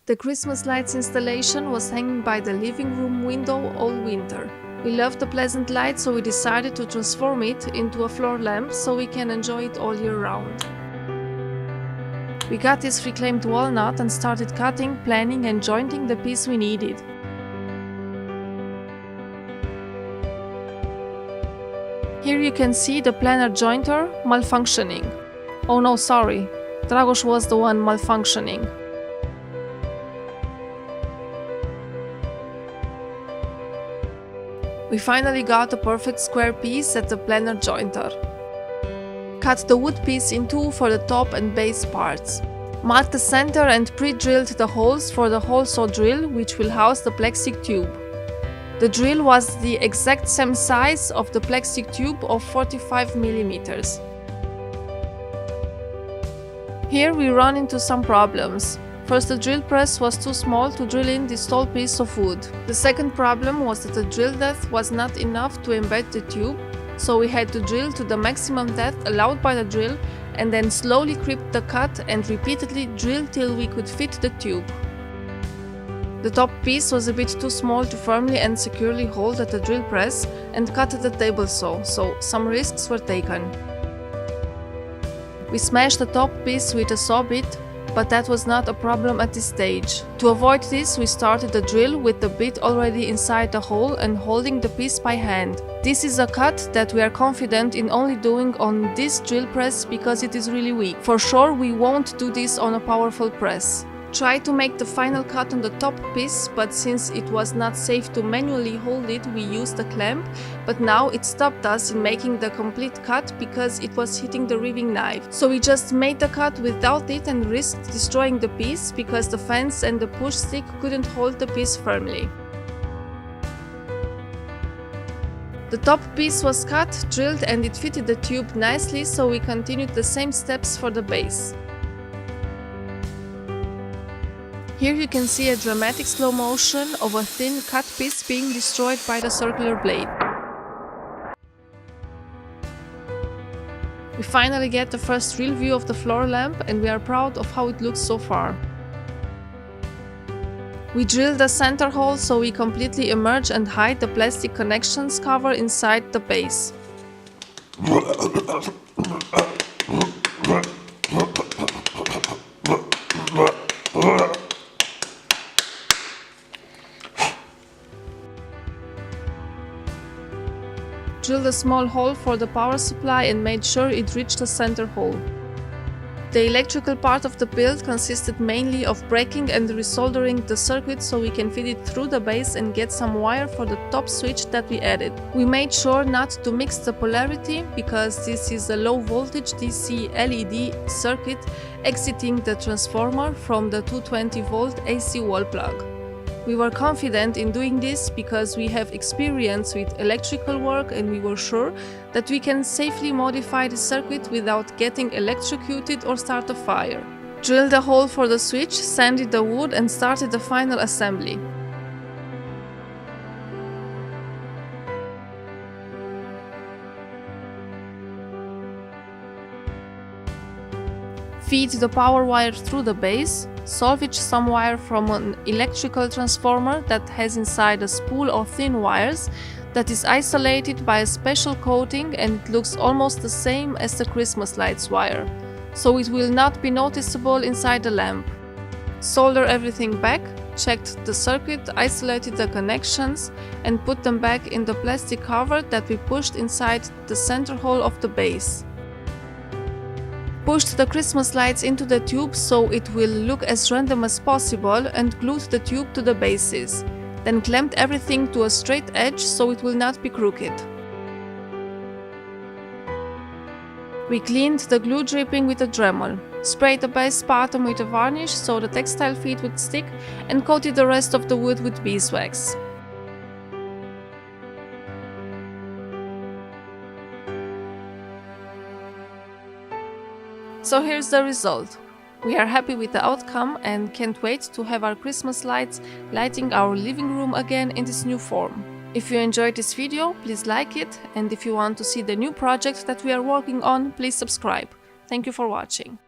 The Christmas lights installation was hanging by the living room window all winter. We loved the pleasant light, so we decided to transform it into a floor lamp so we can enjoy it all year round. We got this reclaimed walnut and started cutting, planning and jointing the piece we needed. Here you can see the planer jointer malfunctioning. Oh no, sorry, Dragos was the one malfunctioning. We finally got a perfect square piece at the planer jointer. Cut the wood piece in two for the top and base parts. Marked the center and pre-drilled the holes for the hole saw drill, which will house the plastic tube. The drill was the exact same size of the plastic tube of 45 mm. Here we run into some problems. First, the drill press was too small to drill in this tall piece of wood. The second problem was that the drill depth was not enough to embed the tube, so we had to drill to the maximum depth allowed by the drill and then slowly creep the cut and repeatedly drill till we could fit the tube. The top piece was a bit too small to firmly and securely hold at the drill press and cut at the table saw, so some risks were taken. We smashed the top piece with a saw bit, but that was not a problem at this stage. To avoid this, we started the drill with the bit already inside the hole and holding the piece by hand. This is a cut that we are confident in only doing on this drill press because it is really weak. For sure, we won't do this on a powerful press. Try to make the final cut on the top piece, but since it was not safe to manually hold it, we used a clamp, but now it stopped us in making the complete cut because it was hitting the ribbing knife. So we just made the cut without it and risked destroying the piece because the fence and the push stick couldn't hold the piece firmly. The top piece was cut, drilled, and it fitted the tube nicely, so we continued the same steps for the base. Here you can see a dramatic slow motion of a thin cut piece being destroyed by the circular blade. We finally get the first real view of the floor lamp and we are proud of how it looks so far. We drilled the center hole so we completely emerge and hide the plastic connections cover inside the base. Drilled a small hole for the power supply and made sure it reached the center hole. The electrical part of the build consisted mainly of breaking and resoldering the circuit so we can feed it through the base and get some wire for the top switch that we added. We made sure not to mix the polarity because this is a low voltage DC LED circuit exiting the transformer from the 220 volt AC wall plug. We were confident in doing this because we have experience with electrical work and we were sure that we can safely modify the circuit without getting electrocuted or start a fire. Drilled a hole for the switch, sanded the wood and started the final assembly. Feed the power wire through the base. Salvage some wire from an electrical transformer that has inside a spool of thin wires that is isolated by a special coating and it looks almost the same as the Christmas lights wire, so it will not be noticeable inside the lamp. Solder everything back, checked the circuit, isolated the connections and put them back in the plastic cover that we pushed inside the center hole of the base. Pushed the Christmas lights into the tube so it will look as random as possible and glued the tube to the bases. Then clamped everything to a straight edge so it will not be crooked. We cleaned the glue dripping with a Dremel, sprayed the base bottom with a varnish so the textile feet would stick and coated the rest of the wood with beeswax. So here's the result. We are happy with the outcome and can't wait to have our Christmas lights lighting our living room again in this new form. If you enjoyed this video, please like it, and if you want to see the new project that we are working on, please subscribe. Thank you for watching.